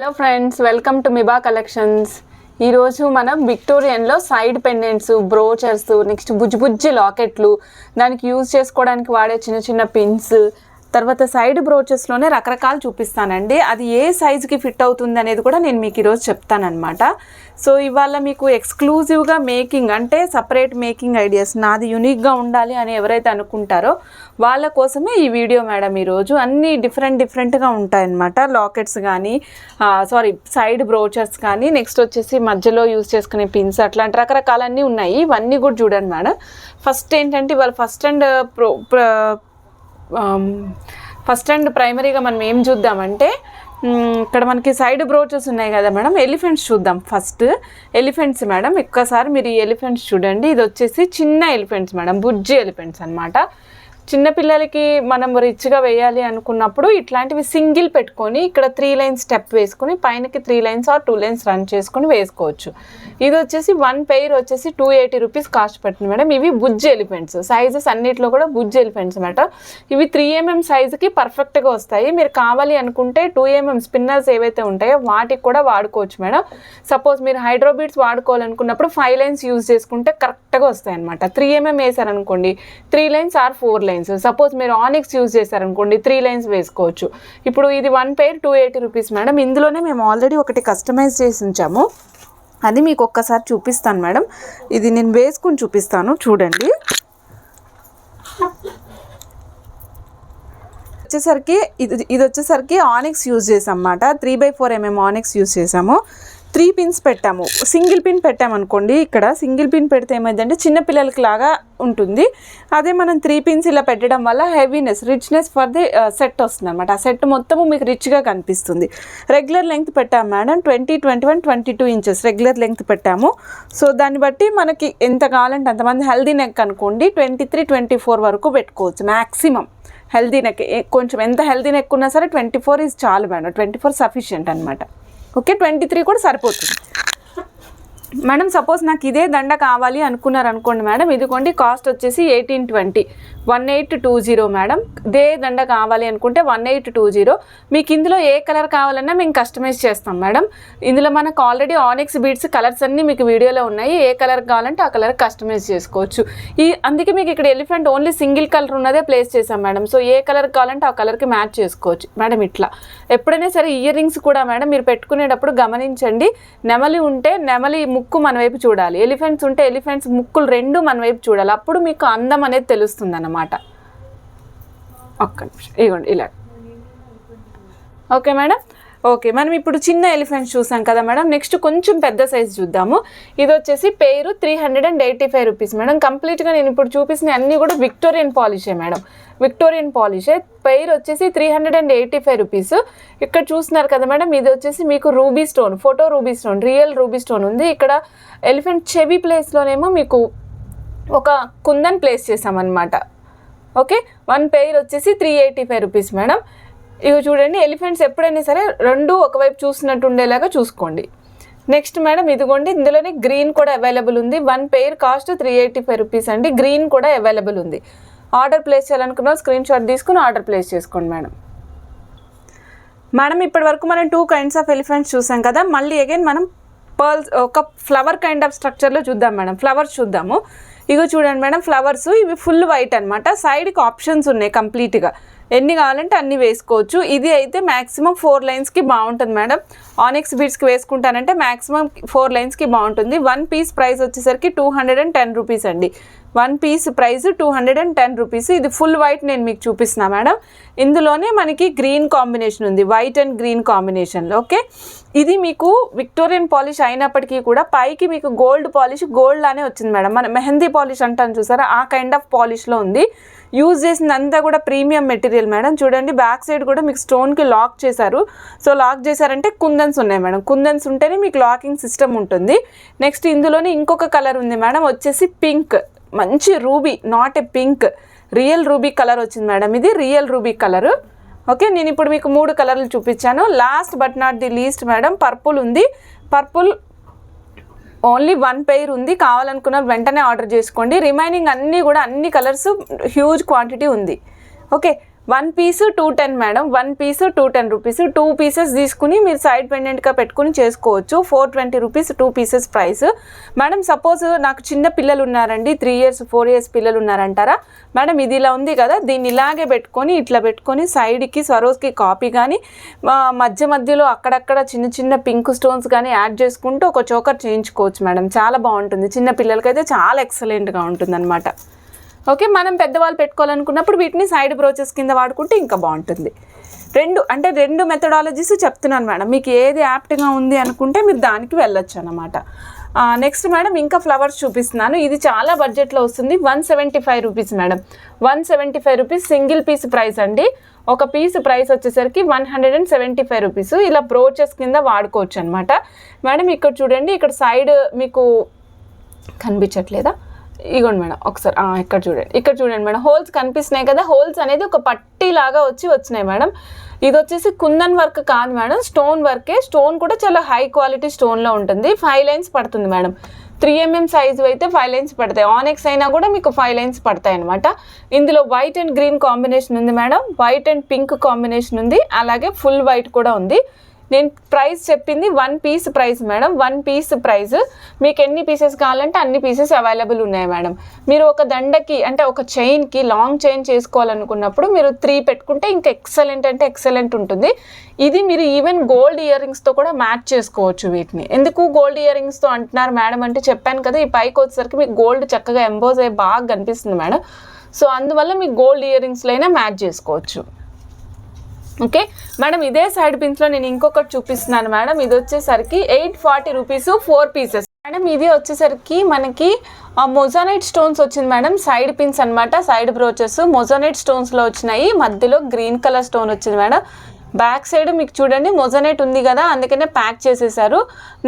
Hello friends, welcome to Miba collections. ఈరోజు మనం విక్టోరియన్లో సైడ్ పెండెంట్స్, బ్రోచర్స్, నెక్స్ట్ బుజ్జి లాకెట్లు, దానికి యూజ్ చేసుకోవడానికి వాడే చిన్న చిన్న పిన్స్, తర్వాత సైడ్ బ్రోచెస్లోనే రకరకాలు చూపిస్తానండి. అది ఏ సైజుకి ఫిట్ అవుతుంది అనేది కూడా నేను మీకు ఈరోజు చెప్తానమాట. సో ఇవాళ మీకు ఎక్స్క్లూజివ్గా మేకింగ్ అంటే సపరేట్ మేకింగ్ ఐడియాస్, నాది యూనిక్గా ఉండాలి అని ఎవరైతే అనుకుంటారో వాళ్ళ కోసమే ఈ వీడియో మేడం. ఈరోజు అన్నీ డిఫరెంట్గా ఉంటాయన్నమాట. లాకెట్స్ కానీ సైడ్ బ్రోచర్స్ కానీ, నెక్స్ట్ వచ్చేసి మధ్యలో యూజ్ చేసుకునే పిన్స్, అట్లాంటి రకరకాలన్నీ ఉన్నాయి. ఇవన్నీ కూడా చూడండి మేడం. ఫస్ట్ ఏంటంటే ఇవాళ ఫస్ట్ అండ్ ప్రైమరీగా మనం ఏం చూద్దామంటే, ఇక్కడ మనకి సైడ్ బ్రోచెస్ ఉన్నాయి కదా మేడం. ఎలిఫెంట్స్ చూద్దాం. First elephants madam. ఒక్కసారి మీరు ఈ ఎలిఫెంట్స్ చూడండి. ఇది వచ్చేసి చిన్న ఎలిఫెంట్స్ మేడం, బుజ్జి ఎలిఫెంట్స్ అనమాట. చిన్నపిల్లలకి మనం రిచ్గా వేయాలి అనుకున్నప్పుడు ఇట్లాంటివి సింగిల్ పెట్టుకొని ఇక్కడ 3 లైన్స్ స్టెప్ వేసుకొని పైనకి 3 లైన్స్ ఆర్ 2 లైన్స్ రన్ చేసుకొని వేసుకోవచ్చు. ఇది వచ్చేసి 1 పెయిర్ వచ్చేసి 280 రూపీస్ కాస్ట్ పడుతుంది మేడం. ఇవి బుజ్జి ఎలిఫెంట్స్, సైజెస్ అన్నిట్లో కూడా బుజ్జి ఎలిఫెంట్స్ మేడం. ఇవి 3mm సైజుకి పర్ఫెక్ట్గా వస్తాయి. మీరు కావాలి అనుకుంటే 2mm స్పిన్నర్స్ ఏవైతే ఉంటాయో వాటికి కూడా వాడుకోవచ్చు మేడం. సపోజ్ మీరు హైడ్రోబీట్స్ వాడుకోవాలనుకున్నప్పుడు 5 లైన్స్ యూజ్ చేసుకుంటే కరెక్ట్గా వస్తాయి అనమాట. 3mm వేసారనుకోండి 3 లైన్స్ ఆర్ 4 లైన్స్. సపోజ్ మీరు ఆనిక్స్ యూజ్ చేశారనుకోండి 3 లైన్స్ వేసుకోవచ్చు. ఇప్పుడు ఇది 1 పెయిర్ 280 రూపీస్ మేడం. ఇందులోనే మేము ఆల్రెడీ ఒకటి కస్టమైజ్ చేసి ఉంచాము, అది మీకు ఒక్కసారి చూపిస్తాను మేడం. ఇది నేను వేసుకుని చూపిస్తాను చూడండి. వచ్చేసరికి ఇది వచ్చేసరికి ఆనిక్స్ యూజ్ చేసాం అన్నమాట. 3/4mm ఆనిక్స్ యూజ్ చేసాము. 3 పిన్స్ పెట్టాము. సింగిల్ పిన్ పెట్టామనుకోండి, ఇక్కడ సింగిల్ పిన్ పెడితే ఏమైందంటే చిన్నపిల్లలకి లాగా ఉంటుంది. అదే మనం 3 పిన్స్ ఇలా పెట్టడం వల్ల heaviness, richness for the set వస్తుంది అనమాట. ఆ సెట్ మొత్తము మీకు రిచ్గా కనిపిస్తుంది. రెగ్యులర్ లెంగ్త్ పెట్టాము మేడం. 20, 21, 22 ఇంచెస్ రెగ్యులర్ లెంగ్త్ పెట్టాము. సో దాన్ని బట్టి మనకి ఎంత కావాలంటే అంతమంది. హెల్దీ నెక్ అనుకోండి 23, 24 వరకు పెట్టుకోవచ్చు మ్యాక్సిమం. హెల్దీ నెక్ కొంచెం ఎంత హెల్దీ నెక్ ఉన్నా సరే 24 ఈజ్ చాలు మేడం. 24 సఫిషియంట్ అనమాట. ఓకే, 23 కూడా సరిపోతుంది మేడం. సపోజ్ నాకు ఇదే దండ కావాలి అనుకున్నారు అనుకోండి మేడం, ఇదిగోండి కాస్ట్ వచ్చేసి 1820, 1820 మేడం. ఇదే దండ కావాలి అనుకుంటే 1820. మీకు ఇందులో ఏ కలర్ కావాలన్నా మేము కస్టమైజ్ చేస్తాం మేడం. ఇందులో మనకు ఆల్రెడీ ఆనిక్స్ బీడ్స్ కలర్స్ అన్నీ మీకు వీడియోలో ఉన్నాయి. ఏ కలర్ కావాలంటే ఆ కలర్ కస్టమైజ్ చేసుకోవచ్చు. అందుకే మీకు ఇక్కడ ఎలిఫెంట్ ఓన్లీ సింగిల్ కలర్ ఉన్నదే ప్లేస్ చేసాం మేడం. సో ఏ కలర్ కావాలంటే ఆ కలర్కి మ్యాచ్ చేసుకోవచ్చు మేడం. ఇట్లా ఎప్పుడైనా సరే ఇయర్ రింగ్స్ కూడా మేడం మీరు పెట్టుకునేటప్పుడు గమనించండి. నెమలి ఉంటే నెమలి ముక్కు మన వైపు చూడాలి, ఎలిఫెంట్స్ ఉంటే ఎలిఫెంట్స్ ముక్కులు రెండు మన వైపు చూడాలి. అప్పుడు మీకు అందం అనేది తెలుస్తుంది అన్నమాట. ఒక్క నిమిషం, ఇవ్వండి ఇలా. Okay madam. ఓకే, మనం ఇప్పుడు చిన్న ఎలిఫెంట్స్ చూసాం కదా మేడం. నెక్స్ట్ కొంచెం పెద్ద సైజ్ చూద్దాము. ఇది వచ్చేసి పేరు 385 రూపీస్ మేడం. కంప్లీట్గా నేను ఇప్పుడు చూపిస్తున్న అన్నీ కూడా విక్టోరియన్ పాలిషే మేడం. విక్టోరియన్ పాలిషే. పెయిర్ వచ్చేసి 385 రూపీస్. ఇక్కడ చూస్తున్నారు కదా మేడం, ఇది వచ్చేసి మీకు ruby stone, photo ruby stone, real ruby stone ఉంది. ఇక్కడ ఎలిఫెంట్ చెవి ప్లేస్లోనేమో మీకు ఒక కుందన్ ప్లేస్ చేసామన్నమాట. ఓకే, 1 పెయిర్ వచ్చేసి 385 రూపీస్ మేడం. ఇవి చూడండి, ఎలిఫెంట్స్ ఎప్పుడైనా సరే రెండు ఒకవైపు చూసినట్టు ఉండేలాగా చూసుకోండి. నెక్స్ట్ మేడం ఇదిగోండి, ఇందులోనే గ్రీన్ కూడా అవైలబుల్ ఉంది. 1 పెయిర్ కాస్ట్ 385 రూపీస్ అండి. గ్రీన్ కూడా అవైలబుల్ ఉంది. ఆర్డర్ ప్లేస్ చేయాలనుకున్న స్క్రీన్ షాట్ తీసుకుని ఆర్డర్ ప్లేస్ చేసుకోండి మేడం. మేడం ఇప్పటి వరకు మనం 2 కైండ్స్ ఆఫ్ ఎలిఫెంట్స్ చూసాం కదా. మళ్ళీ అగైన్ మనం పర్ల్స్ ఒక ఫ్లవర్ కైండ్ ఆఫ్ స్ట్రక్చర్లో చూద్దాం మేడం. ఫ్లవర్స్ చూద్దాము. ఇగో చూడండి మేడం, ఫ్లవర్స్ ఇవి ఫుల్ వైట్ అనమాట. సైడ్కి ఆప్షన్స్ ఉన్నాయి కంప్లీట్గా, ఎన్ని కావాలంటే అన్ని వేసుకోవచ్చు. ఇది అయితే మ్యాక్సిమం 4 లైన్స్కి బాగుంటుంది మేడం. ఆనిక్స్ బీడ్స్కి వేసుకుంటానంటే మ్యాక్సిమం 4 లైన్స్కి బాగుంటుంది. 1 పీస్ ప్రైస్ వచ్చేసరికి 210 రూపీస్ అండి. 1 పీస్ ప్రైస్ 210 రూపీస్. ఇది ఫుల్ వైట్ నేను మీకు చూపిస్తున్నా మేడం. ఇందులోనే మనకి గ్రీన్ కాంబినేషన్ ఉంది, వైట్ అండ్ గ్రీన్ కాంబినేషన్లో. ఓకే, ఇది మీకు విక్టోరియన్ పాలిష్ అయినప్పటికీ కూడా పైకి మీకు గోల్డ్ పాలిష్, గోల్డ్ లానే వచ్చింది మేడం. మన మెహందీ పాలిష్ అంటాను చూసారా, ఆ కైండ్ ఆఫ్ పాలిష్లో ఉంది. యూజ్ చేసిందంతా కూడా ప్రీమియం మెటీరియల్ మేడం. చూడండి బ్యాక్ సైడ్ కూడా మీకు స్టోన్కి లాక్ చేశారు. సో లాక్ చేశారంటే కుందన్స్ ఉన్నాయి మేడం. కుందన్స్ ఉంటేనే మీకు లాకింగ్ సిస్టమ్ ఉంటుంది. నెక్స్ట్ ఇందులోనే ఇంకొక కలర్ ఉంది మేడం, వచ్చేసి పింక్, మంచి ruby, not a pink, real ruby colour వచ్చింది మేడం. ఇది రియల్ రూబీ కలరు. ఓకే, నేను ఇప్పుడు మీకు 3 కలర్లు చూపించాను. Last but not the least madam, purple ఉంది. పర్పుల్ ఓన్లీ 1 పెయిర్ ఉంది. కావాలనుకున్న వెంటనే ఆర్డర్ చేసుకోండి. రిమైనింగ్ అన్నీ కూడా అన్ని కలర్స్ హ్యూజ్ క్వాంటిటీ ఉంది. Okay, 1 piece 210 madam, 1 piece 210 rupees. 2 pieces తీసుకుని మీరు సైడ్ పెండెంట్గా పెట్టుకుని చేసుకోవచ్చు. 420 rupees 2 pieces price madam. Suppose నాకు చిన్న పిల్లలు ఉన్నారండి, 3 ఇయర్స్ 4 ఇయర్స్ పిల్లలు ఉన్నారంటారా మేడం, ఇది ఇలా ఉంది కదా, దీన్ని ఇలాగే పెట్టుకొని ఇట్లా పెట్టుకొని సైడ్కి స్వరోస్కి కాపీ కానీ మధ్యలో అక్కడక్కడ చిన్న చిన్న పింక్ స్టోన్స్ కానీ యాడ్ చేసుకుంటూ ఒక చోకర్ చేయించుకోవచ్చు మేడం. చాలా బాగుంటుంది, చిన్న పిల్లలకైతే చాలా ఎక్సలెంట్గా ఉంటుంది అనమాట. ఓకే, మనం పెద్దవాళ్ళు పెట్టుకోవాలనుకున్నప్పుడు వీటిని సైడ్ బ్రోచెస్ కింద వాడుకుంటే ఇంకా బాగుంటుంది. రెండు మెథడాలజీస్ చెప్తున్నాను మేడం, మీకు ఏది యాప్ట్గా ఉంది అనుకుంటే మీరు దానికి వెళ్ళొచ్చు అన్నమాట. నెక్స్ట్ మేడం ఇంకా ఫ్లవర్స్ చూపిస్తున్నాను. ఇది చాలా బడ్జెట్లో వస్తుంది. 175 rupees madam, 175 rupees single piece price అండి. ఒక పీస్ ప్రైస్ వచ్చేసరికి 175 రూపీస్. ఇలా బ్రోచెస్ కింద వాడుకోవచ్చు అనమాట మేడం. ఇక్కడ చూడండి, ఇక్కడ సైడ్ మీకు కనిపించట్లేదా, ఇగోండి మేడం ఒకసారి ఇక్కడ చూడండి మేడం, హోల్స్ కనిపిస్తున్నాయి కదా, హోల్స్ అనేది ఒక పట్టీలాగా వచ్చినాయి మేడం. ఇది వచ్చేసి కుందన్ వర్క్ కాదు మేడం, స్టోన్ వర్కే. స్టోన్ కూడా చాలా హై క్వాలిటీ స్టోన్లో ఉంటుంది. 5 లైన్స్ పడుతుంది మేడం. 3mm సైజు అయితే 5 లైన్స్ పడతాయి. ఆనెక్స్ అయినా కూడా మీకు 5 లైన్స్ పడతాయి అనమాట. ఇందులో వైట్ అండ్ గ్రీన్ కాంబినేషన్ ఉంది madam, white and pink combination ఉంది, అలాగే ఫుల్ వైట్ కూడా ఉంది. నేను ప్రైస్ చెప్పింది 1 piece price madam, 1 piece price. మీకు ఎన్ని పీసెస్ కావాలంటే అన్ని పీసెస్ అవైలబుల్ ఉన్నాయి మేడం. మీరు ఒక దండకి అంటే ఒక చైన్కి లాంగ్ చైన్ చేసుకోవాలనుకున్నప్పుడు మీరు 3 పెట్టుకుంటే ఇంకా ఎక్సలెంట్ ఉంటుంది. ఇది మీరు ఈవెన్ గోల్డ్ ఇయర్ రింగ్స్తో కూడా మ్యాచ్ చేసుకోవచ్చు వీటిని. ఎందుకు గోల్డ్ ఇయర్ రింగ్స్తో అంటున్నారు మేడం అంటే, చెప్పాను కదా, ఈ పైకి వచ్చేసరికి మీకు గోల్డ్ చక్కగా ఎంబోజ్ అయ్యి బాగా కనిపిస్తుంది మేడం. సో అందువల్ల మీకు గోల్డ్ ఇయర్ రింగ్స్లో అయినా మ్యాచ్ చేసుకోవచ్చు. ఓకే మేడం, ఇదే సైడ్ పిన్స్లో నేను ఇంకొకటి చూపిస్తున్నాను మేడం. ఇది వచ్చేసరికి 840 రూపీస్ 4 పీసెస్ మేడం. ఇది వచ్చేసరికి మనకి మొజానైట్ స్టోన్స్ వచ్చింది మేడం, సైడ్ పిన్స్ అనమాట, సైడ్ బ్రోచెస్ మొజానైట్ స్టోన్స్లో వచ్చినాయి. మధ్యలో గ్రీన్ కలర్ స్టోన్ వచ్చింది మేడం. బ్యాక్ సైడ్ మీకు చూడండి మొజానైట్ ఉంది కదా, అందుకనే ప్యాక్ చేసేసారు.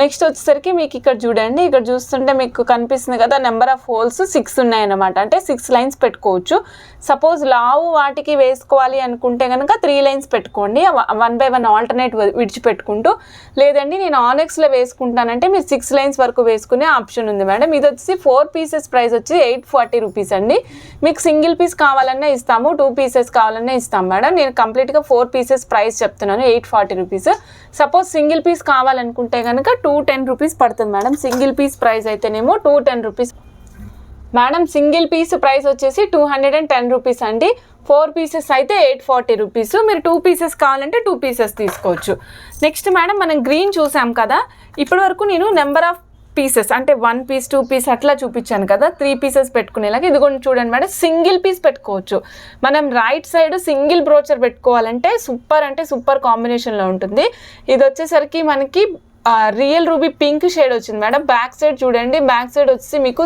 నెక్స్ట్ వచ్చేసరికి మీకు ఇక్కడ చూడండి, ఇక్కడ చూస్తుంటే మీకు కనిపిస్తుంది కదా, నెంబర్ ఆఫ్ హోల్స్ 6 ఉన్నాయన్నమాట. అంటే 6 లైన్స్ పెట్టుకోవచ్చు. సపోజ్ లావు వాటికి వేసుకోవాలి అనుకుంటే కనుక 3 లైన్స్ పెట్టుకోండి, 1 by 1 ఆల్టర్నేట్ విడిచిపెట్టుకుంటూ. లేదండి నేను ఆనెక్స్లో వేసుకుంటానంటే మీరు 6 లైన్స్ వరకు వేసుకునే ఆప్షన్ ఉంది మేడం. ఇది వచ్చి 4 పీసెస్ ప్రైస్ వచ్చి 840 రూపీస్ అండి. మీకు సింగిల్ పీస్ కావాలన్నా ఇస్తాము, 2 పీసెస్ కావాలన్నా ఇస్తాం మేడం. నేను కంప్లీట్గా 4 పీసెస్ ప్రైస్ చెప్తున్నాను, 840 రూపీస్. సపోజ్ సింగిల్ పీస్ కావాలనుకుంటే కనుక 210 రూపీస్ పడుతుంది మేడం. సింగిల్ పీస్ ప్రైస్ అయితేనేమో 210 rupees madam. Single piece price వచ్చేసి 210 రూపీస్ అండి. 4 పీసెస్ అయితే 840 రూపీస్. మీరు 2 పీసెస్ కావాలంటే 2 పీసెస్ తీసుకోవచ్చు. నెక్స్ట్ మేడం మనం గ్రీన్ చూసాం కదా, ఇప్పటి వరకు నేను నెంబర్ ఆఫ్ పీసెస్ అంటే 1 పీస్ 2 పీస్ అట్లా చూపించాను కదా, 3 పీసెస్ పెట్టుకునేలాగా. ఇది కూడా చూడండి మేడం, సింగిల్ పీస్ పెట్టుకోవచ్చు. మనం రైట్ సైడ్ సింగిల్ బ్రోచర్ పెట్టుకోవాలంటే సూపర్ కాంబినేషన్లో ఉంటుంది. ఇది వచ్చేసరికి మనకి రియల్ రూబీ పింక్ షేడ్ వచ్చింది మేడం. బ్యాక్ సైడ్ చూడండి, బ్యాక్ సైడ్ వచ్చి మీకు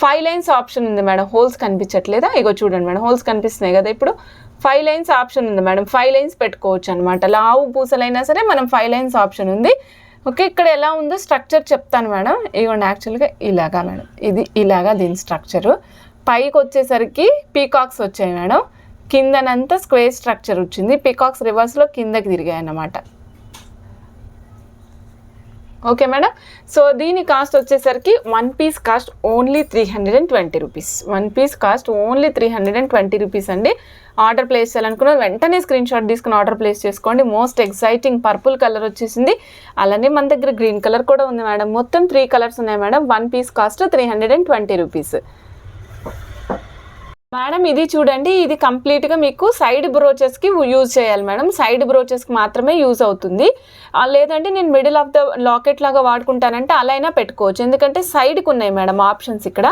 5 లైన్స్ ఆప్షన్ ఉంది మేడం. హోల్స్ కనిపించట్లేదా, ఇగో చూడండి మేడం, హోల్స్ కనిపిస్తున్నాయి కదా. ఇప్పుడు 5 లైన్స్ ఆప్షన్ ఉంది మేడం. 5 లైన్స్ పెట్టుకోవచ్చు అనమాట. లావు పూసలైనా సరే మనం 5 లైన్స్ ఆప్షన్ ఉంది. ఓకే, ఇక్కడ ఎలా ఉందో స్ట్రక్చర్ చెప్తాను మేడం. ఇవ్వండి, యాక్చువల్గా ఇలాగా మేడం, ఇది ఇలాగా దీని స్ట్రక్చరు. పైకి వచ్చేసరికి పీకాక్స్ వచ్చాయి మేడం, కిందనంతా స్క్వేర్ స్ట్రక్చర్ వచ్చింది. పీకాక్స్ రివర్స్లో కిందకి తిరిగాయి అన్నమాట. ఓకే మేడం, సో దీని కాస్ట్ వచ్చేసరికి 1 piece cost only 320 rupees. 1 piece cost only 320 rupees అండి. ఆర్డర్ ప్లేస్ చేయాలనుకున్న వెంటనే స్క్రీన్ షాట్ తీసుకుని ఆర్డర్ ప్లేస్ చేసుకోండి. మోస్ట్ ఎక్సైటింగ్ పర్పుల్ కలర్ వచ్చేసింది, అలానే మన దగ్గర గ్రీన్ కలర్ కూడా ఉంది మేడం. మొత్తం 3 కలర్స్ ఉన్నాయి madam. 1 piece cost 320 rupees madam. ఇది చూడండి, ఇది కంప్లీట్గా మీకు సైడ్ బ్రోచెస్కి యూజ్ చేయాలి మేడం. సైడ్ బ్రోచెస్కి మాత్రమే యూజ్ అవుతుంది. లేదంటే నేను మిడిల్ ఆఫ్ ద లాకెట్ లాగా వాడుకుంటానంటే అలా అయినా పెట్టుకోవచ్చు. ఎందుకంటే సైడ్కి ఉన్నాయి మేడం ఆప్షన్స్ ఇక్కడ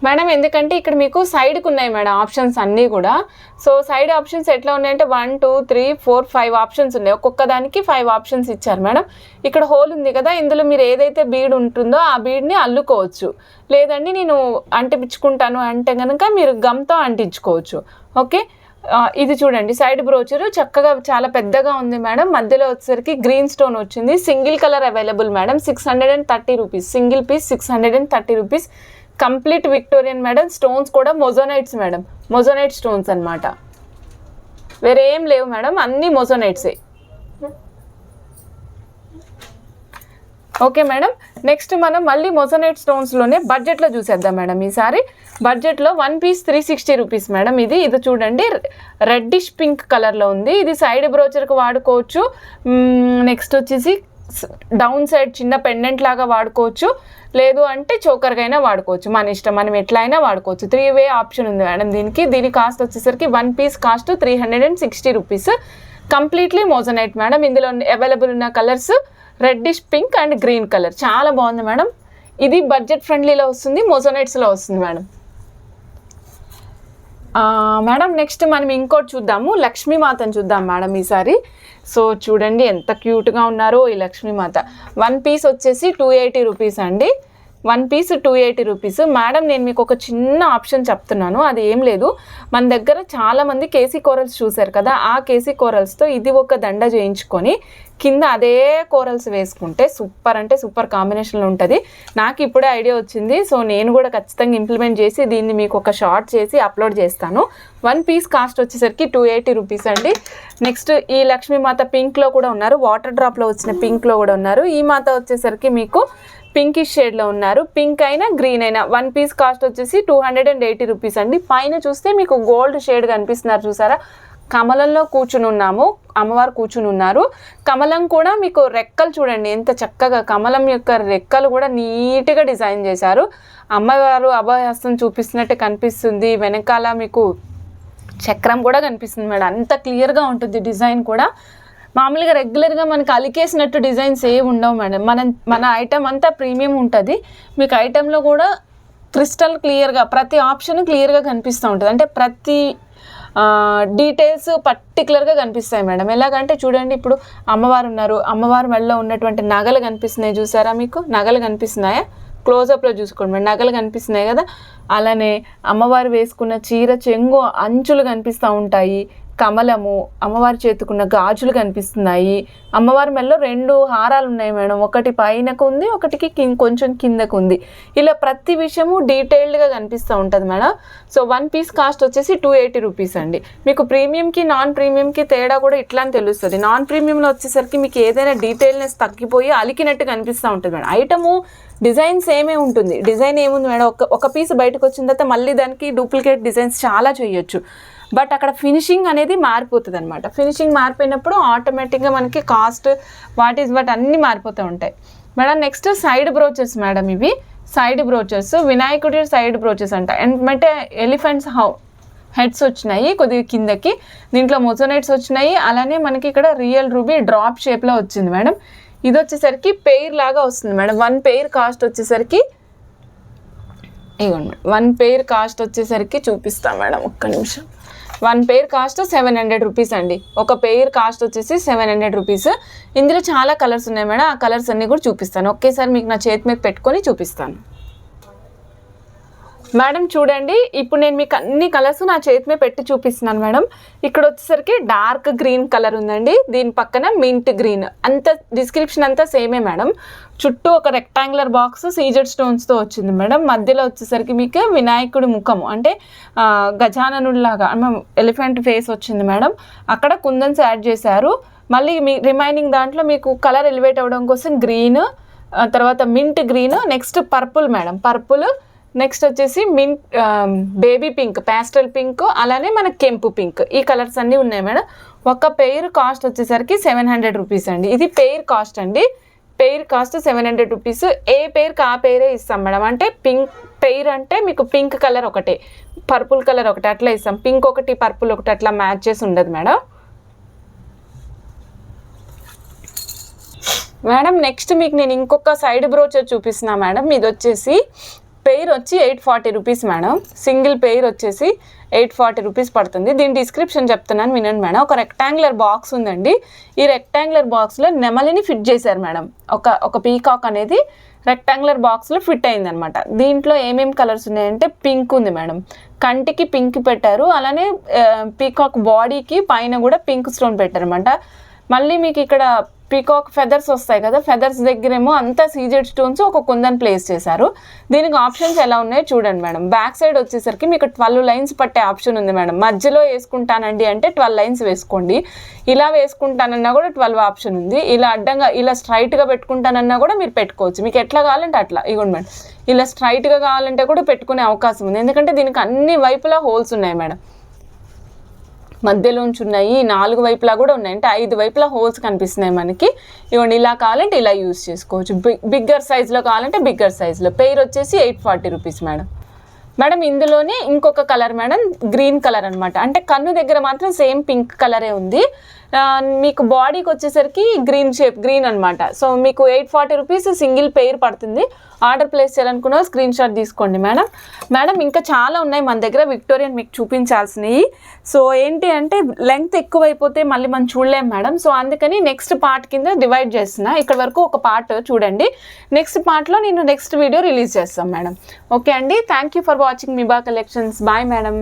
మేడం. ఎందుకంటే ఇక్కడ మీకు సైడ్కి ఉన్నాయి మేడం ఆప్షన్స్ అన్నీ కూడా. సో సైడ్ ఆప్షన్స్ ఎట్లా ఉన్నాయంటే 1 2 3 4 5 ఆప్షన్స్ ఉన్నాయి. ఒక్కొక్క దానికి 5 ఆప్షన్స్ ఇచ్చారు మేడం. ఇక్కడ హోల్ ఉంది కదా, ఇందులో మీరు ఏదైతే బీడ్ ఉంటుందో ఆ బీడ్ని అల్లుకోవచ్చు. లేదండి నేను అంటించుకుంటాను అంటే కనుక మీరు గమ్తో అంటించుకోవచ్చు. ఓకే, ఇది చూడండి సైడ్ బ్రోచరు చక్కగా చాలా పెద్దగా ఉంది మేడం. మధ్యలో వచ్చేసరికి గ్రీన్ స్టోన్ వచ్చింది. Single colour available madam. 630 rupees single piece, 630 rupees. Complete Victorian madam. Stones కూడా మొజోనైట్స్ మేడం, మొజోనైట్ స్టోన్స్ అనమాట, వేరే ఏం లేవు మేడం, అన్నీ మొజోనైట్సే. ఓకే మేడం, నెక్స్ట్ మనం మళ్ళీ మొజనైట్ స్టోన్స్లోనే బడ్జెట్లో చూసేద్దాం మేడం. ఈసారి బడ్జెట్లో 1 పీస్ 360 రూపీస్ మేడం. ఇది చూడండి, రెడ్డిష్ పింక్ కలర్లో ఉంది. ఇది సైడ్ బ్రోచర్కి వాడుకోవచ్చు. నెక్స్ట్ వచ్చేసి డౌన్ సైడ్ చిన్న పెండెంట్ లాగా వాడుకోవచ్చు, లేదు అంటే చోకర్గా అయినా వాడుకోవచ్చు, మన ఇష్టం, మనం ఎట్లా అయినా వాడుకోవచ్చు. 3-వే ఆప్షన్ ఉంది మేడం దీనికి. దీని కాస్ట్ వచ్చేసరికి 1 piece cost 360 rupees. Completely moissanite madam. ఇందులో అవైలబుల్ ఉన్న colours reddish pink and green colour. చాలా బాగుంది మేడం. ఇది బడ్జెట్ ఫ్రెండ్లీలో వస్తుంది, మోజనైట్స్లో వస్తుంది మేడం. మేడం నెక్స్ట్ మనం ఇంకోటి చూద్దాము, లక్ష్మీమాతను చూద్దాం మేడం ఈసారి. సో చూడండి ఎంత క్యూట్గా ఉన్నారో ఈ లక్ష్మీమాత. 1 పీస్ వచ్చేసి 280 రూపీస్ అండి. 1 పీస్ 280 రూపీస్. మేడం నేను మీకు ఒక చిన్న ఆప్షన్ చెప్తున్నాను, అది ఏం లేదు, మన దగ్గర చాలామంది కేసీ కోరల్స్ చూశారు కదా, ఆ కేసీ కోరల్స్తో ఇది ఒక దండ చేయించుకొని కింద అదే కోరల్స్ వేసుకుంటే సూపర్ అంటే సూపర్ కాంబినేషన్లో ఉంటుంది. నాకు ఇప్పుడే ఐడియా వచ్చింది. సో నేను కూడా ఖచ్చితంగా ఇంప్లిమెంట్ చేసి దీన్ని మీకు ఒక షార్ట్ చేసి అప్లోడ్ చేస్తాను. 1 పీస్ కాస్ట్ వచ్చేసరికి 280 రూపీస్ అండి. నెక్స్ట్ ఈ లక్ష్మీమాత పింక్లో కూడా ఉన్నారు, వాటర్ డ్రాప్లో వచ్చిన పింక్లో కూడా ఉన్నారు. ఈ మాత వచ్చేసరికి మీకు పింకిష్ షేడ్లో ఉన్నారు. పింక్ అయినా గ్రీన్ అయినా 1 పీస్ కాస్ట్ వచ్చేసి 280 రూపీస్ అండి. పైన చూస్తే మీకు గోల్డ్ షేడ్ కనిపిస్తున్నారు చూసారా, కమలంలో కూర్చుని ఉన్నాము, అమ్మవారు కూర్చుని ఉన్నారు. కమలం కూడా మీకు రెక్కలు చూడండి ఎంత చక్కగా, కమలం యొక్క రెక్కలు కూడా నీట్గా డిజైన్ చేశారు. అమ్మవారు అభయహస్తం చూపిస్తున్నట్టు కనిపిస్తుంది. వెనకాల మీకు చక్రం కూడా కనిపిస్తుంది మేడం. అంత క్లియర్గా ఉంటుంది డిజైన్ కూడా. మామూలుగా రెగ్యులర్గా మనకి అలికేసినట్టు డిజైన్స్ ఏవి ఉండవు మేడం. మన ఐటమ్ అంతా ప్రీమియం ఉంటుంది. మీకు ఐటెంలో కూడా క్రిస్టల్ క్లియర్గా ప్రతి ఆప్షన్ క్లియర్గా కనిపిస్తూ ఉంటుంది. అంటే ప్రతి డీటెయిల్స్ పర్టికులర్గా కనిపిస్తాయి మేడం. ఎలాగంటే చూడండి, ఇప్పుడు అమ్మవారు ఉన్నారు, అమ్మవారు మెడలో ఉన్నటువంటి నగలు కనిపిస్తున్నాయి చూసారా, మీకు నగలు కనిపిస్తున్నాయా? క్లోజప్లో చూసుకోండి మేడం, నగలు కనిపిస్తున్నాయి కదా. అలానే అమ్మవారు వేసుకున్న చీర చెంగు అంచులు కనిపిస్తూ ఉంటాయి. కమలము, అమ్మవారి చేతుకున్న గాజులు కనిపిస్తున్నాయి. అమ్మవారి మెడలో 2 హారాలు ఉన్నాయి మేడం, ఒకటి పైనకు ఉంది, ఒకటికి కొంచెం కిందకు ఉంది. ఇలా ప్రతి విషయము డీటెయిల్డ్గా కనిపిస్తూ ఉంటుంది మేడం. సో 1 పీస్ కాస్ట్ వచ్చేసి 280 రూపీస్ అండి. మీకు ప్రీమియంకి నాన్ ప్రీమియంకి తేడా కూడా ఇట్లా అని తెలుస్తుంది. నాన్ ప్రీమియంలో వచ్చేసరికి మీకు ఏదైనా డీటెయిల్నెస్ తగ్గిపోయి అలికినట్టు కనిపిస్తూ ఉంటుంది మేడం. ఐటము డిజైన్ సేమే ఉంటుంది. డిజైన్ ఏముంది మేడం, ఒక పీస్ బయటకు వచ్చిన తర్వాత మళ్ళీ దానికి డూప్లికేట్ డిజైన్స్ చాలా చేయొచ్చు. బట్ అక్కడ ఫినిషింగ్ అనేది మారిపోతుంది అనమాట. ఫినిషింగ్ మారిపోయినప్పుడు ఆటోమేటిక్గా మనకి కాస్ట్ వాట్ అన్నీ మారిపోతూ ఉంటాయి madam. Next side brooches madam. ఇవి సైడ్ బ్రోచెస్, వినాయకుడి సైడ్ బ్రోచెస్ అంట. అంటే ఎలిఫెంట్స్ హెడ్స్ వచ్చినాయి కొద్దిగా కిందకి, దీంట్లో మొజోనైట్స్ వచ్చినాయి. అలానే మనకి ఇక్కడ రియల్ రూబీ డ్రాప్ షేప్లో వచ్చింది మేడం. ఇది వచ్చేసరికి పెయిర్ లాగా వస్తుంది మేడం. 1 పెయిర్ కాస్ట్ వచ్చేసరికి ఇవ్వండి, 1 పెయిర్ కాస్ట్ వచ్చేసరికి చూపిస్తాం మేడం, ఒక్క నిమిషం. 1 పెయిర్ కాస్ట్ 700 రూపీస్ అండి. ఒక పెయిర్ కాస్ట్ వచ్చేసి 700 రూపీస్. ఇందులో చాలా కలర్స్ ఉన్నాయి మేడం, ఆ కలర్స్ అన్నీ కూడా చూపిస్తాను. ఒకేసారి మీకు నా చేతి మీద పెట్టుకొని చూపిస్తాను మేడం. చూడండి, ఇప్పుడు నేను మీకు అన్ని కలర్స్ నా చేతి మీద పెట్టి చూపిస్తున్నాను మేడం. ఇక్కడ వచ్చేసరికి డార్క్ గ్రీన్ కలర్ ఉందండి, దీని పక్కన మింట్ గ్రీన్. అంత డిస్క్రిప్షన్ అంతా సేమే మేడం. చుట్టూ ఒక రెక్టాంగులర్ బాక్స్ సీజెడ్ స్టోన్స్తో వచ్చింది మేడం. మధ్యలో వచ్చేసరికి మీకు వినాయకుడి ముఖము అంటే గజాననుడిలాగా ఎలిఫెంట్ ఫేస్ వచ్చింది మేడం. అక్కడ కుందన్స్ యాడ్ చేశారు. మళ్ళీ మీ రిమైనింగ్ దాంట్లో మీకు కలర్ ఎలివేట్ అవ్వడం కోసం గ్రీన్, తర్వాత mint green, next purple madam, purple, next వచ్చేసి mint baby pink, pastel pink, అలానే మన కెంపు పింక్. ఈ కలర్స్ అన్నీ ఉన్నాయి మేడం. ఒక పెయిర్ కాస్ట్ వచ్చేసరికి 700 రూపీస్ అండి. ఇది పెయిర్ కాస్ట్ అండి. Pair cost 700 rupees. ఏ పెయిర్కి ఆ పెయిరే ఇస్తాం మేడం. అంటే పింక్ పెయిర్ అంటే మీకు పింక్ కలర్ ఒకటే, పర్పుల్ కలర్ ఒకటి అట్లా ఇస్తాం. పింక్ ఒకటి పర్పుల్ ఒకటి అట్లా మ్యాచ్ చేసి ఉండదు మేడం. మేడం నెక్స్ట్ మీకు నేను ఇంకొక సైడ్ బ్రోచర్ చూపిస్తున్నా మేడం. ఇది వచ్చేసి పెయిర్ వచ్చి 840 రూపీస్ మేడం. సింగిల్ పెయిర్ వచ్చేసి 840 రూపీస్ పడుతుంది. దీని డిస్క్రిప్షన్ చెప్తున్నాను వినండి మేడం. ఒక రెక్టాంగులర్ బాక్స్ ఉందండి. ఈ రెక్టాంగులర్ బాక్స్లో నెమలిని ఫిట్ చేశారు మేడం. ఒక పీకాక్ అనేది రెక్టాంగులర్ బాక్స్లో ఫిట్ అయిందనమాట. దీంట్లో ఏమేమి కలర్స్ ఉన్నాయంటే పింక్ ఉంది మేడం, కంటికి పింక్ పెట్టారు, అలానే పీకాక్ బాడీకి పైన కూడా పింక్ స్టోన్ పెట్టారు అనమాట. మళ్ళీ మీకు ఇక్కడ పీకాక్ ఫెదర్స్ వస్తాయి కదా, ఫెదర్స్ దగ్గరేమో అంతా సీజెడ్ స్టోన్స్ ఒక కుందన్ ప్లేస్ చేశారు. దీనికి ఆప్షన్స్ ఎలా ఉన్నాయో చూడండి మేడం. బ్యాక్ సైడ్ వచ్చేసరికి మీకు 12 లైన్స్ పట్టే ఆప్షన్ ఉంది మేడం. మధ్యలో వేసుకుంటానండి అంటే 12 లైన్స్ వేసుకోండి. ఇలా వేసుకుంటానన్నా కూడా 12 ఆప్షన్ ఉంది. ఇలా అడ్డంగా ఇలా స్ట్రైట్గా పెట్టుకుంటానన్నా కూడా మీరు పెట్టుకోవచ్చు. మీకు ఎట్లా కావాలంటే అట్లా. ఇగోండి మేడం, ఇలా స్ట్రైట్గా కావాలంటే కూడా పెట్టుకునే అవకాశం ఉంది. ఎందుకంటే దీనికి అన్ని వైపులా హోల్స్ ఉన్నాయి మేడం. మధ్యలోంచి ఉన్నాయి, 4 వైపులా కూడా ఉన్నాయి, అంటే 5 వైపులా హోల్స్ కనిపిస్తున్నాయి మనకి. ఇవ్వండి, ఇలా కావాలంటే ఇలా యూజ్ చేసుకోవచ్చు. బిగ్గర్ సైజులో కావాలంటే బిగ్గర్ సైజులో. పెయిర్ వచ్చేసి 840 రూపీస్ మేడం. మేడం ఇందులోనే ఇంకొక కలర్ మేడం, గ్రీన్ కలర్ అనమాట. అంటే కన్ను దగ్గర మాత్రం సేమ్ పింక్ కలరే ఉంది, మీకు బాడీకి వచ్చేసరికి గ్రీన్ షేప్, గ్రీన్ అనమాట. సో మీకు 840 రూపీస్ సింగిల్ పెయిర్ పడుతుంది. ఆర్డర్ ప్లేస్ చేయాలనుకున్నా స్క్రీన్ షాట్ తీసుకోండి మేడం. మేడం ఇంకా చాలా ఉన్నాయి మన దగ్గర విక్టోరియన్ మీకు చూపించాల్సినవి. సో ఏంటి అంటే లెంగ్త్ ఎక్కువైపోతే మళ్ళీ మనం చూడలేం మేడం. సో అందుకని నెక్స్ట్ పార్ట్ కింద డివైడ్ చేస్తున్నా. ఇక్కడ వరకు ఒక పార్ట్ చూడండి, నెక్స్ట్ పార్ట్లో నేను నెక్స్ట్ వీడియో రిలీజ్ చేస్తాను మేడం. ఓకే అండి, thank you for watching Miba collections. Bye madam.